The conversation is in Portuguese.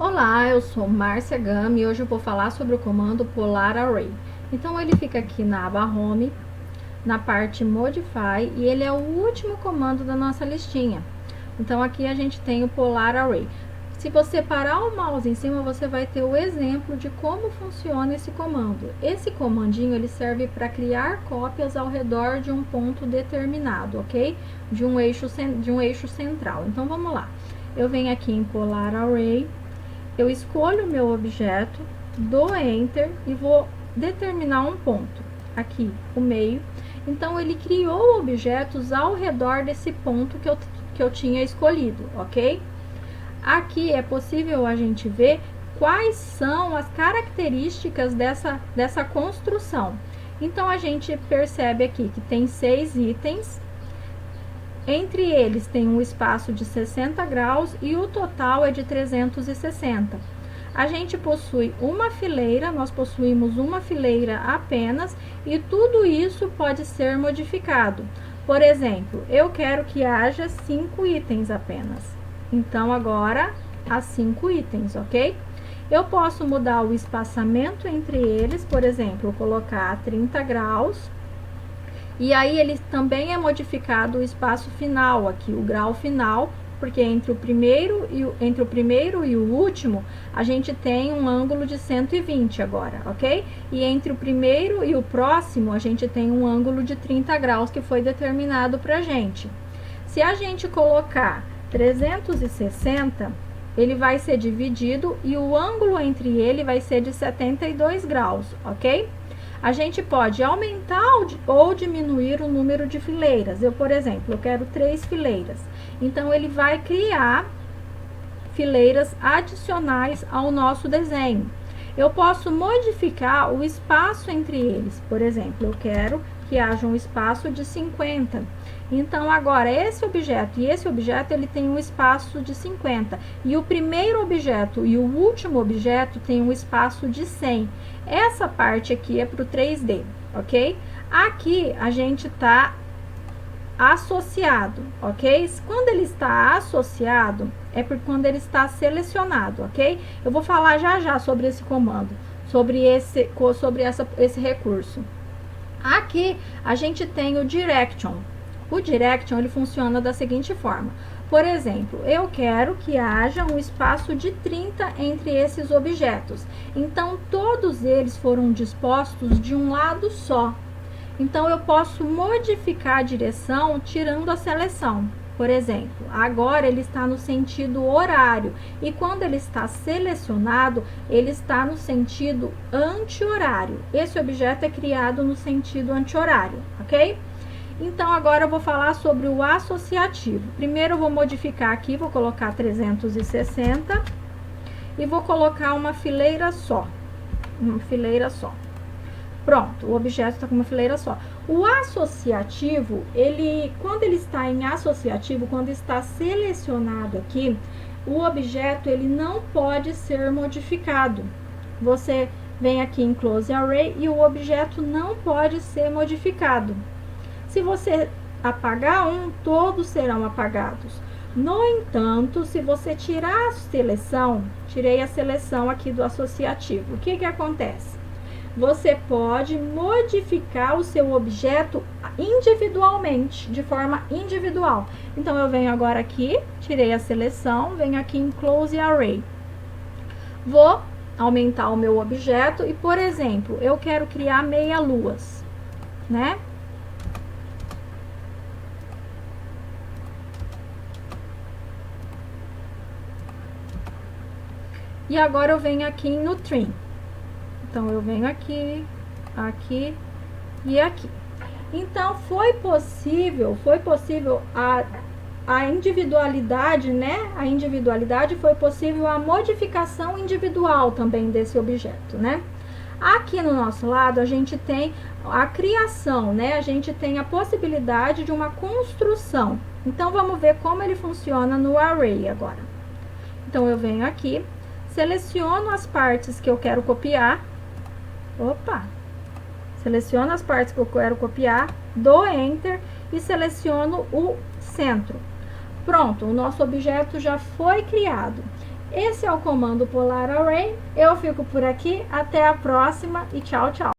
Olá, eu sou Márcia Gama e hoje eu vou falar sobre o comando Polar Array. Então ele fica aqui na aba Home, na parte Modify, e ele é o último comando da nossa listinha. Então aqui a gente tem o Polar Array. Se você parar o mouse em cima, você vai ter o exemplo de como funciona esse comando. Esse comandinho ele serve para criar cópias ao redor de um ponto determinado, ok? De um eixo central. Então vamos lá. Eu venho aqui em Polar Array. Eu escolho o meu objeto, dou Enter e vou determinar um ponto, aqui, o meio. Então, ele criou objetos ao redor desse ponto que eu tinha escolhido, ok? Aqui é possível a gente ver quais são as características dessa construção. Então, a gente percebe aqui que tem 6 itens. Entre eles tem um espaço de 60 graus e o total é de 360. A gente possui uma fileira, nós possuímos uma fileira apenas e tudo isso pode ser modificado. Por exemplo, eu quero que haja 5 itens apenas. Então, agora, há 5 itens, ok? Eu posso mudar o espaçamento entre eles, por exemplo, colocar 30 graus. E aí ele também é modificado o espaço final aqui, o grau final, porque entre o primeiro e o último, a gente tem um ângulo de 120 agora, ok? E entre o primeiro e o próximo, a gente tem um ângulo de 30 graus que foi determinado pra gente. Se a gente colocar 360, ele vai ser dividido e o ângulo entre ele vai ser de 72 graus, ok? A gente pode aumentar ou diminuir o número de fileiras. Eu, por exemplo, eu quero 3 fileiras. Então, ele vai criar fileiras adicionais ao nosso desenho. Eu posso modificar o espaço entre eles. Por exemplo, eu quero que haja um espaço de 50. Então, agora, esse objeto e esse objeto, ele tem um espaço de 50. E o primeiro objeto e o último objeto tem um espaço de 100. Essa parte aqui é para o 3D, ok? Aqui, a gente está associado, ok? Quando ele está associado, é porque quando ele está selecionado, ok? Eu vou falar já sobre esse comando, sobre esse recurso. Aqui, a gente tem o Direction. O Direction, ele funciona da seguinte forma. Por exemplo, eu quero que haja um espaço de 30 entre esses objetos. Então, todos eles foram dispostos de um lado só. Então, eu posso modificar a direção tirando a seleção. Por exemplo, agora ele está no sentido horário. E quando ele está selecionado, ele está no sentido anti-horário. Esse objeto é criado no sentido anti-horário, ok? Então, agora eu vou falar sobre o associativo. Primeiro, eu vou modificar aqui, vou colocar 360 e vou colocar uma fileira só. Uma fileira só. Pronto, o objeto está com uma fileira só. O associativo, quando ele está em associativo, quando está selecionado aqui, o objeto ele não pode ser modificado. Você vem aqui em Close Array e o objeto não pode ser modificado. Se você apagar um, todos serão apagados. No entanto, se você tirar a seleção, tirei a seleção aqui do associativo, o que acontece? Você pode modificar o seu objeto individualmente, de forma individual. Então, eu venho agora aqui, tirei a seleção, venho aqui em Close Array. Vou aumentar o meu objeto e, por exemplo, eu quero criar meia-luas, né? E agora eu venho aqui no Trim. Então, eu venho aqui, aqui e aqui. Então, foi possível a individualidade, né? A individualidade foi possível a modificação individual também desse objeto, né? Aqui no nosso lado, a gente tem a criação, né? A gente tem a possibilidade de uma construção. Então, vamos ver como ele funciona no Array agora. Então, eu venho aqui, seleciono as partes que eu quero copiar. Seleciono as partes que eu quero copiar, dou Enter e seleciono o centro. Pronto, o nosso objeto já foi criado. Esse é o comando Polar Array. Eu fico por aqui, até a próxima e tchau, tchau.